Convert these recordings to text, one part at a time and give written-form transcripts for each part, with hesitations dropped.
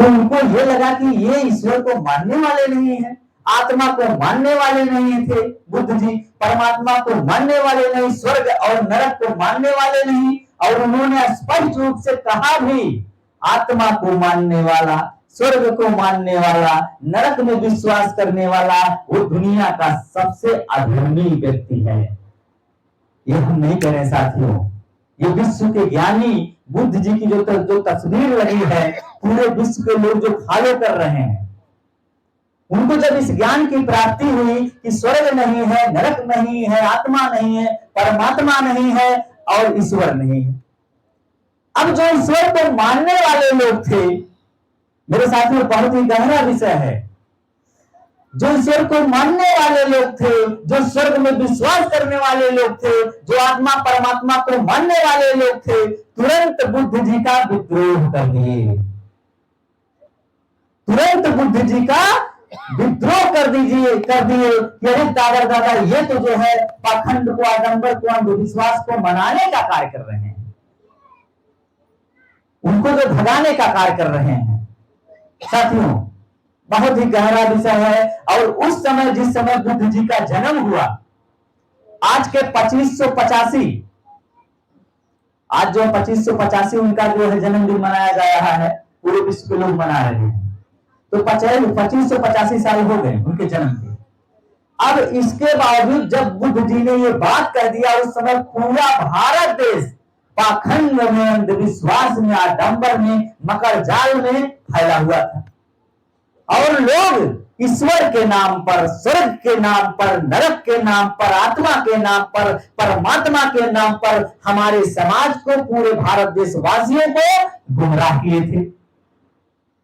उनको ये लगा कि ये ईश्वर को मानने वाले नहीं है, आत्मा को मानने वाले नहीं थे बुद्ध जी, परमात्मा को मानने वाले नहीं, स्वर्ग और नरक को मानने वाले नहीं। और उन्होंने स्पष्ट रूप से कहा भी, आत्मा को मानने वाला, स्वर्ग को मानने वाला, नरक में विश्वास करने वाला वो दुनिया का सबसे अधर्मी व्यक्ति है। ये हम नहीं कह रहे साथियों, ये विश्व के ज्ञानी बुद्ध जी की जो तस्वीर लगी है, पूरे विश्व के लोग जो फॉलो कर रहे हैं, उनको जब इस ज्ञान की प्राप्ति हुई कि स्वर्ग नहीं है, नरक नहीं है, आत्मा नहीं है, परमात्मा नहीं है और ईश्वर नहीं है। अब जो ईश्वर को मानने वाले लोग थे, मेरे साथियों बहुत ही गहरा विषय है, जो ईश्वर को मानने वाले लोग थे, जो स्वर्ग में विश्वास करने वाले लोग थे, जो आत्मा परमात्मा को मानने वाले लोग थे, तुरंत बुद्ध जी का विद्रोह कर दिए, तुरंत बुद्ध जी का विद्रोह कर दिए कि अरे दादा ये तो जो है पाखंड को, आडंबर को, अंधविश्वास को मनाने का कार्य कर रहे हैं, उनको जो भगाने का कार्य कर रहे हैं। साथियों बहुत ही गहरा विषय है। और उस समय जिस समय बुद्ध जी का जन्म हुआ, आज के 2585, आज जो 2585 उनका जो है जन्मदिन मनाया जा रहा है, पूरे विश्व के लोग मना रहे हैं, तो 2585 साल हो गए उनके जन्म के। अब इसके बावजूद जब बुद्ध जी ने ये बात कह दिया, उस समय पूरा भारत देश पाखंड में, अंधविश्वास में, आडंबर में, मकर जाल में फैला हुआ था। और लोग ईश्वर के नाम पर, स्वर्ग के नाम पर, नरक के नाम पर, आत्मा के नाम पर, परमात्मा के नाम पर हमारे समाज को, पूरे भारत देशवासियों को गुमराह किए थे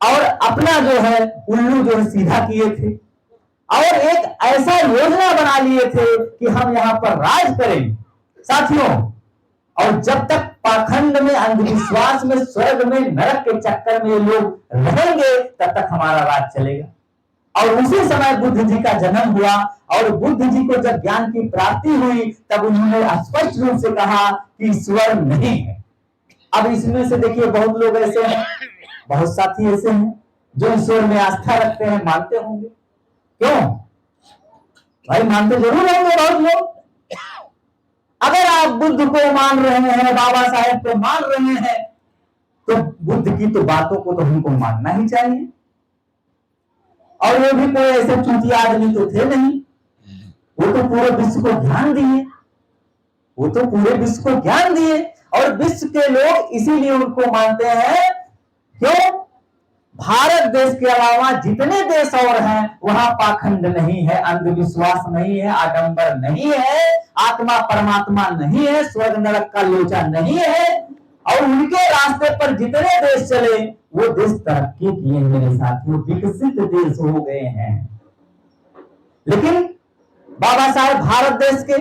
और अपना जो है उल्लू जो है सीधा किए थे और एक ऐसा योजना बना लिए थे कि हम यहां पर राज करें। साथियों, और जब तक पाखंड में, अंधविश्वास में, स्वर्ग में, नरक के चक्कर में लोग रहेंगे, तब तक हमारा राज चलेगा। और उसी समय बुद्ध जी का जन्म हुआ और बुद्ध जी को जब ज्ञान की प्राप्ति हुई, तब उन्होंने स्पष्ट रूप से कहा कि ईश्वर नहीं है। अब इसमें से देखिए बहुत लोग ऐसे हैं, बहुत साथी ऐसे हैं जो ईश्वर में आस्था रखते हैं, मानते होंगे। क्यों भाई, मानते जरूर होंगे बहुत लोग। अगर आप बुद्ध को मान रहे हैं, बाबा साहेब को मान रहे हैं, तो बुद्ध की तो बातों को तो हमको मानना ही चाहिए। और वो भी कोई ऐसे चूतिया आदमी तो थे नहीं, वो तो पूरे विश्व को ज्ञान दिए, वो तो पूरे विश्व को ज्ञान दिए और विश्व के लोग इसीलिए उनको मानते हैं। क्यों? भारत देश के अलावा जितने देश और हैं वहां पाखंड नहीं है, अंधविश्वास नहीं है, आडंबर नहीं है, आत्मा परमात्मा नहीं है, स्वर्ग नरक का लोचा नहीं है। और उनके रास्ते पर जितने देश चले वो देश तरक्की किए मेरे साथियों, विकसित देश हो गए हैं। लेकिन बाबा साहेब भारत देश के,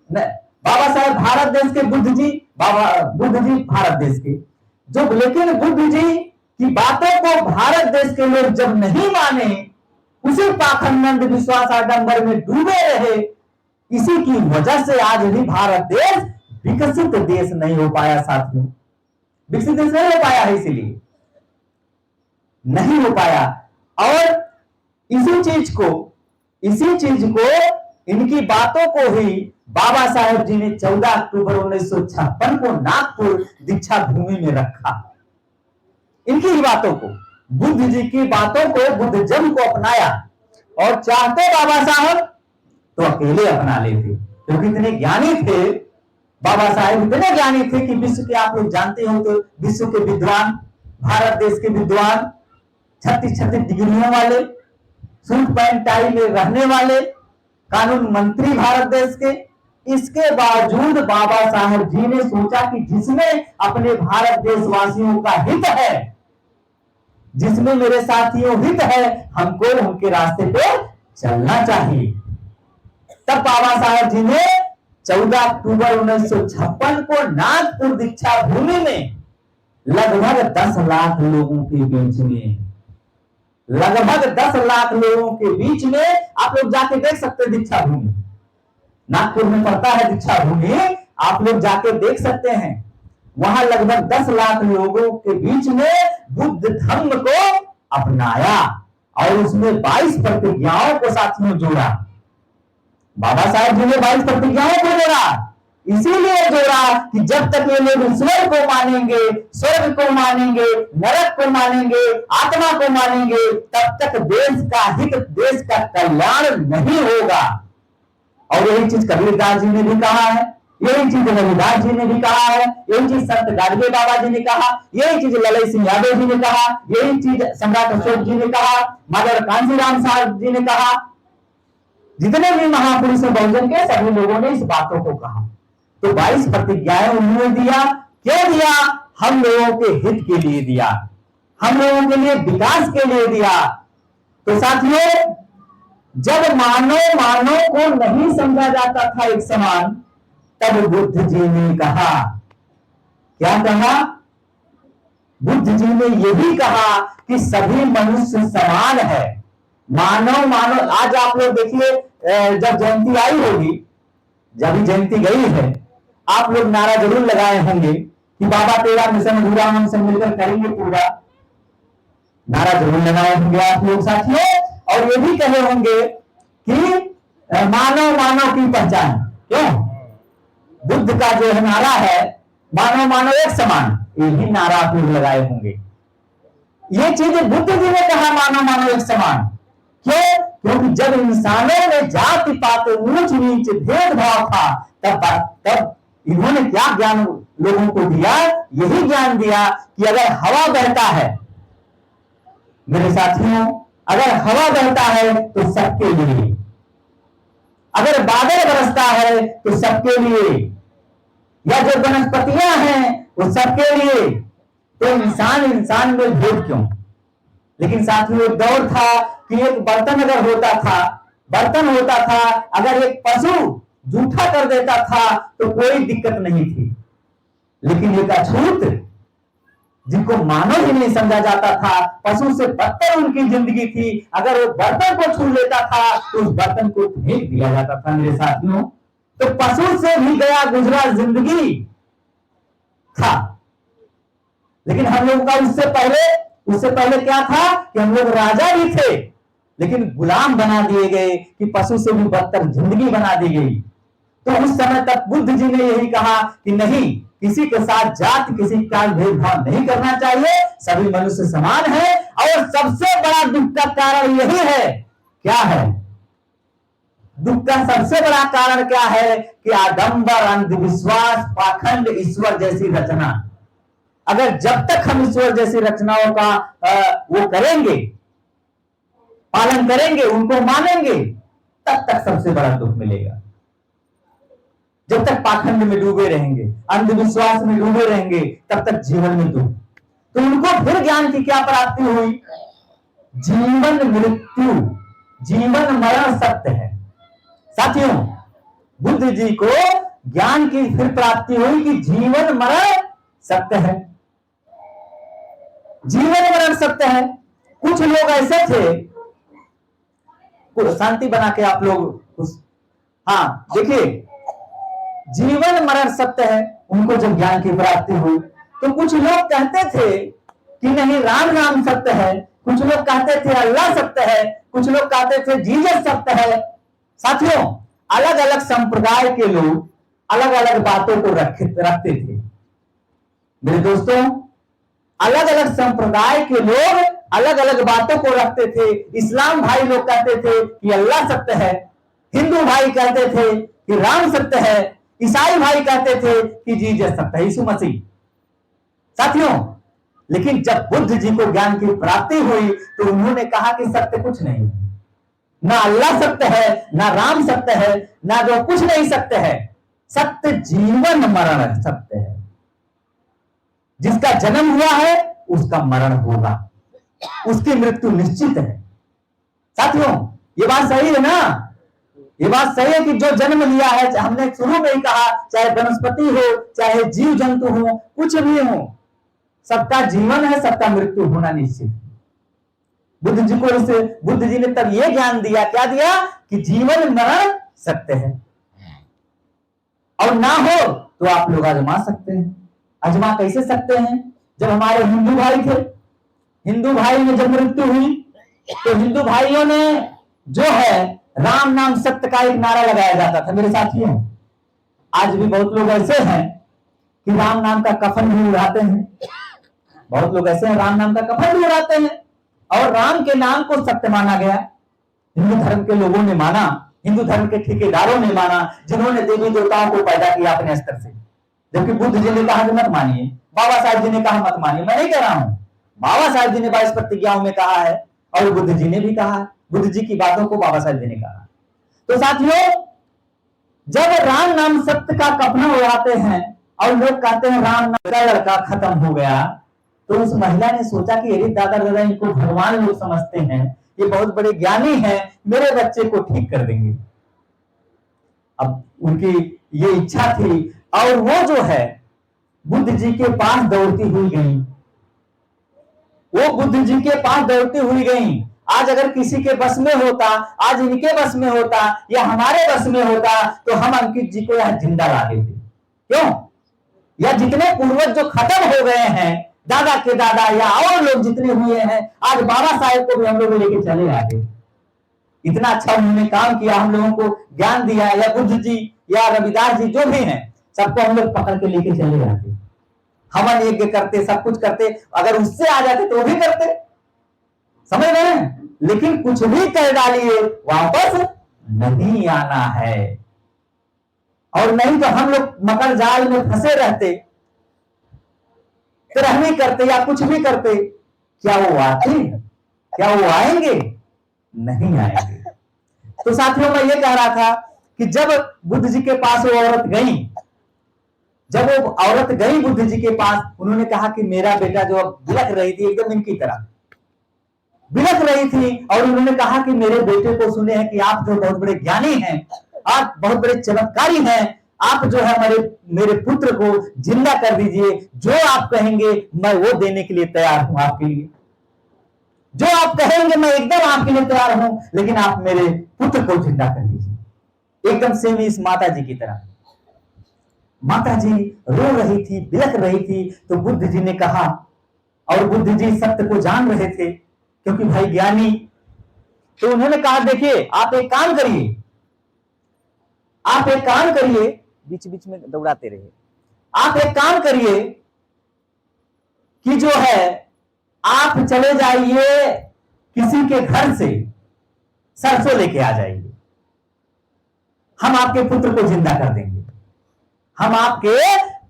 बाबा साहेब भारत देश के, बुद्ध जी भारत देश के जो, लेकिन बुद्ध जी की बातों को भारत देश के लोग जब नहीं माने, उसी पाखंड विश्वास आडंबर में डूबे रहे, इसी की वजह से आज भी भारत देश विकसित देश नहीं हो पाया। साथियों, विकसित देश नहीं हो पाया है, इसीलिए नहीं हो पाया। और इसी चीज को इनकी बातों को ही बाबा साहेब जी ने 14 अक्टूबर 1956 को नागपुर दीक्षा भूमि में रखा। इनकी ही बातों को, बुद्ध जी की बातों को, बुद्धिज्म को अपनाया। और चाहते बाबा साहब तो अकेले अपना लेते, क्योंकि इतने ज्ञानी थे बाबा साहेब, इतने ज्ञानी थे कि विश्व के, आप लोग जानते हो तो विश्व के विद्वान, भारत देश के विद्वान, 36 डिग्रियों वाले, सूट पैंट टाई में रहने वाले, कानून मंत्री भारत देश के। इसके बावजूद बाबा साहेब जी ने सोचा कि जिसमें अपने भारत देशवासियों का हित है, जिसमें मेरे साथियों हित है, हमको उनके रास्ते पे चलना चाहिए। तब बाबा साहेब जी ने 14 अक्टूबर 1956 को नागपुर दीक्षा भूमि में लगभग 10 लाख लोगों के बीच में, लगभग 10 लाख लोगों के बीच में, आप लोग जाके देख सकते हैं दीक्षा भूमि, नागपुर में पड़ता है दीक्षा भूमि, आप लोग जाके देख सकते हैं। वहां लगभग 10 लाख लोगों के बीच में बुद्ध धर्म को अपनाया और उसमें 22 प्रतिज्ञाओं को साथियों जोड़ा। बाबा साहब जी ने 22 प्रतिज्ञाओं को जोड़ा, इसीलिए जोड़ा कि जब तक ये लोग ईश्वर को मानेंगे, स्वर्ग को मानेंगे, नरक को मानेंगे, आत्मा को मानेंगे, तब तक देश का हित, देश का कल्याण नहीं होगा। और यही चीज कबीरदास जी ने भी कहा है, यही चीज रविदास जी ने भी कहा है, यही चीज संत गाडगे बाबा जी ने कहा, यही चीज ललई सिंह यादव जी ने कहा, यही चीज सम्राट अशोक जी ने कहा, माधव कांसीराम साहब जी ने कहा। जितने भी महापुरुष बहुजन के सभी लोगों ने इस बातों को कहा। तो 22 प्रतिज्ञाएं उन्होंने दिया। क्यों दिया? हम लोगों के हित के लिए दिया, हम लोगों के लिए विकास के लिए दिया। तो साथियों, जब मानव को नहीं समझा जाता था एक समान, तब बुद्ध जी ने कहा, क्या कहा? बुद्ध जी ने यही कहा कि सभी मनुष्य समान है। मानव आज आप लोग देखिए, जब जयंती आई होगी, जब जयंती गई है, आप लोग नारा जरूर लगाए होंगे कि बाबा तेरा मिशन अधूरा, हम सब मिलकर करेंगे पूरा। नारा जरूर लगाए होंगे आप लोग साथियों, और ये भी कहे होंगे कि मानव की पहचान। क्यों? बुद्ध का जो है नारा है, मानव एक समान, यही नारा आप लोग लगाए होंगे। ये चीज बुद्ध जी ने कहा, मानव एक समान। क्यों? क्योंकि जब इंसानों में जाति पात, ऊंच नीच, भेदभाव था, तब इन्होंने क्या ज्ञान लोगों को दिया? यही ज्ञान दिया कि अगर हवा बहता है, मेरे साथियों, अगर हवा बहता है तो सबके लिए, अगर बादल बरसता है तो सबके लिए, या जो वनस्पतियां हैं वो सबके लिए। तो इंसान में भेद क्यों? लेकिन साथियों, एक दौर था कि एक बर्तन होता था, अगर एक पशु जूठा कर देता था तो कोई दिक्कत नहीं थी। लेकिन एक अछूत, जिनको मानव ही नहीं समझा जाता था, पशु से बदतर उनकी जिंदगी थी, अगर वो बर्तन को छू लेता था तो उस बर्तन को फेंक दिया जाता था मेरे साथियों। तो पशु से भी गया गुजरा जिंदगी था। लेकिन हम लोगों का उससे पहले क्या था कि हम लोग राजा भी थे, लेकिन गुलाम बना दिए गए कि पशु से भी बदतर जिंदगी बना दी गई। तो उस समय तक बुद्ध जी ने यही कहा कि नहीं, किसी के साथ जाति, किसी का भेदभाव नहीं करना चाहिए, सभी मनुष्य समान है। और सबसे बड़ा दुख का कारण यही है, क्या है? दुख का सबसे बड़ा कारण क्या है कि आडंबर, अंधविश्वास, पाखंड, ईश्वर जैसी रचना। अगर जब तक हम ईश्वर जैसी रचनाओं का वो करेंगे, पालन करेंगे, उनको मानेंगे, तब तक सबसे बड़ा दुख मिलेगा। जब तक पाखंड में डूबे रहेंगे, अंधविश्वास में डूबे रहेंगे, तब तक जीवन में दुख। तो उनको फिर ज्ञान की क्या प्राप्ति हुई? जीवन मृत्यु, जीवन मरण सत्य है। साथियों, बुद्ध जी को ज्ञान की फिर प्राप्ति हुई कि जीवन मरण सत्य है, जीवन मरण सत्य है। कुछ लोग ऐसे थे, शांति बना के आप लोग हाँ देखिए, जीवन मरण सत्य है। उनको जब ज्ञान की प्राप्ति हुई तो कुछ लोग कहते थे कि नहीं, राम नाम सत्य है, कुछ लोग कहते थे अल्लाह सत्य है, कुछ लोग कहते थे जीसस सत्य है। साथियों, अलग अलग संप्रदाय के लोग अलग अलग बातों को रखते थे। मेरे दोस्तों, अलग अलग संप्रदाय के लोग अलग अलग बातों को रखते थे। इस्लाम भाई लोग कहते थे कि अल्लाह सत्य है, हिंदू भाई कहते थे कि राम सत्य है, ईसाई भाई कहते थे कि जीसस सत्य है, यीशु मसीह। साथियों, लेकिन जब बुद्ध जी को ज्ञान की प्राप्ति हुई तो उन्होंने कहा कि सत्य कुछ नहीं, ना अल्लाह सत्य है, ना राम सत्य है, ना जो कुछ नहीं सत्य है। सत्य जीवन मरण सत्य है। जिसका जन्म हुआ है उसका मरण होगा, उसकी मृत्यु निश्चित है। साथियों, ये बात सही है ना? ये बात सही है कि जो जन्म लिया है, हमने शुरू में ही कहा, चाहे वनस्पति हो, चाहे जीव जंतु हो, कुछ भी हो, सबका जीवन है, सबका मृत्यु होना निश्चित है। बुद्ध जी ने तब ये ज्ञान दिया, क्या दिया? कि जीवन मरण सत्य है, और ना हो तो आप लोग आजमा सकते हैं। आजमा कैसे सकते हैं? जब हमारे हिंदू भाई थे, हिंदू भाई में जब मृत्यु हुई तो हिंदू भाइयों ने जो है राम नाम सत्य का एक नारा लगाया जाता था। मेरे साथियों, आज भी बहुत लोग ऐसे हैं कि राम नाम का कफन भी उड़ाते हैं। बहुत लोग ऐसे हैं राम नाम का कफन भी उड़ाते हैं और राम के नाम को सत्य माना गया। हिंदू धर्म के लोगों ने माना, हिंदू धर्म के ठेकेदारों ने माना, जिन्होंने देवी देवताओं को पैदा किया अपने स्तर से। जबकि बुद्ध जी ने कहा कि मत मानिए, बाबा साहब जी ने कहा मत मानिए। मैं नहीं कह रहा हूं, बाबा साहब जी ने 22 प्रतिज्ञाओं में कहा है और बुद्ध जी ने भी कहा। बुद्ध जी की बातों को बाबा साहब जी ने कहा। तो साथियों, जब राम नाम सत्य का कफन उड़ाते हैं और लोग कहते हैं राम नाम का लड़का खत्म हो गया, तो उस महिला ने सोचा कि अरे दादा दादा, इनको भगवान लोग समझते हैं, ये बहुत बड़े ज्ञानी हैं, मेरे बच्चे को ठीक कर देंगे। अब उनकी ये इच्छा थी और वो जो है बुद्ध जी के पास दौड़ती हुई गई। वो बुद्ध जी के पास दौड़ती हुई गई। आज अगर किसी के बस में होता, आज इनके बस में होता या हमारे बस में होता, तो हम अंकित जी को यहां जिंदा ला देते। क्यों? या जितने पूर्वज जो खत्म हो गए हैं, दादा के दादा या और लोग जितने हुए हैं, आज बाबा साहेब को भी हम लोग लेके चले आते। इतना अच्छा उन्होंने काम किया, हम लोगों को ज्ञान दिया। या बुद्ध जी या रविदास जी जो भी हैं, सबको हम लोग पकड़ के लेके चले आते, हवन यज्ञ करते, सब कुछ करते। अगर उससे आ जाते तो भी करते, समझ रहे हैं? लेकिन कुछ भी कर डालिए, वापस नहीं आना है। और नहीं तो हम लोग मकर जाल में फंसे रहते, रहमी करते या कुछ भी करते। क्या वो आते? क्या वो आएंगे? नहीं आएंगे। तो साथियों, मैं ये कह रहा था कि जब बुद्ध जी के पास वो औरत गई, जब वो औरत गई बुद्ध जी के पास, उन्होंने कहा कि मेरा बेटा जो बिलख रही थी, एकदम इनकी तरह बिलख रही थी, और उन्होंने कहा कि मेरे बेटे को सुने हैं कि आप जो बहुत बड़े ज्ञानी हैं, आप बहुत बड़े चमत्कारी हैं, आप जो है मेरे पुत्र को जिंदा कर दीजिए। जो आप कहेंगे मैं वो देने के लिए तैयार हूं आपके लिए। जो आप कहेंगे मैं एकदम आपके लिए तैयार हूं, लेकिन आप मेरे पुत्र को जिंदा कर दीजिए। एकदम सेम इस माता जी की तरह। माता जी रो रही थी, बिलख रही थी। तो बुद्ध जी ने कहा, और बुद्ध जी सत्य को जान रहे थे क्योंकि भाई ज्ञानी। तो उन्होंने कहा देखिए, आप एक काम करिए, आप एक काम करिए, बीच बीच में दौड़ाते रहिए। आप एक काम करिए कि जो है आप चले जाइए किसी के घर से सरसों लेके आ जाइए, हम आपके पुत्र को जिंदा कर देंगे। हम आपके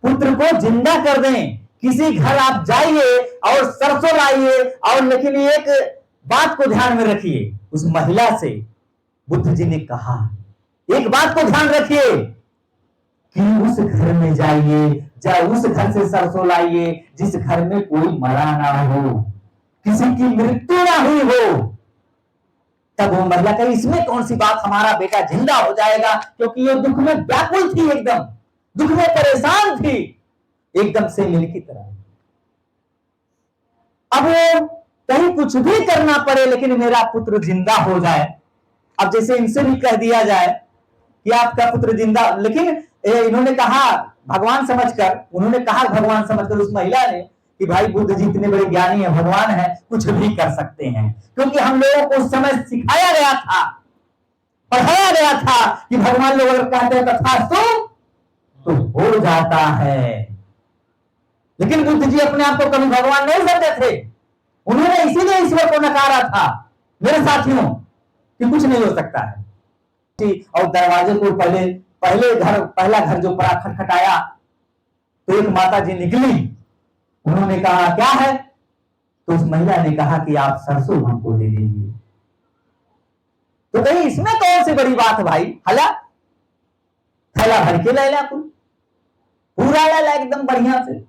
पुत्र को जिंदा कर दें। किसी घर आप जाइए और सरसों लाइए। और लेकिन एक बात को ध्यान में रखिए, उस महिला से बुद्ध जी ने कहा, एक बात को ध्यान रखिए कि उस घर में जाइए, उस घर से सरसों लाइए जिस घर में कोई मरा ना हो, किसी की मृत्यु ना हुई हो। तब वो महिला कही, इसमें कौन सी बात, हमारा बेटा जिंदा हो जाएगा। क्योंकि ये दुख में व्याकुल थी, एकदम दुख में परेशान थी, एकदम से मिल की तरह। अब कहीं कुछ भी करना पड़े लेकिन मेरा पुत्र जिंदा हो जाए। अब जैसे इनसे भी कह दिया जाए कि आपका पुत्र जिंदा, लेकिन इन्होंने कहा भगवान समझकर, उन्होंने कहा भगवान समझकर उस महिला ने कि भाई बुद्ध जी इतने बड़े ज्ञानी है, भगवान है, कुछ भी कर सकते हैं। क्योंकि हम लोगों को उस समय सिखाया गया था, पढ़ाया गया था कि भगवान लोग अगर कहते हैं तथास्तु तो हो जाता है। लेकिन बुद्ध जी अपने आप को कभी भगवान नहीं समझते थे। उन्होंने इसीलिए ईश्वर को नकारा था मेरे साथियों, कि कुछ नहीं हो सकता है। और दरवाजे को पहला घर जो पड़ा, खटखटाया तो एक माता जी निकली। उन्होंने कहा क्या है? तो उस महिला ने कहा कि आप सरसों हमको दे दीजिए। तो कहीं इसमें कौन सी बड़ी बात है भाई? हला थैला भर के ले ला, पूरा ले ला एकदम बढ़िया से।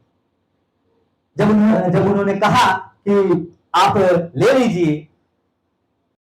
जब उन्होंने कहा कि आप ले लीजिए,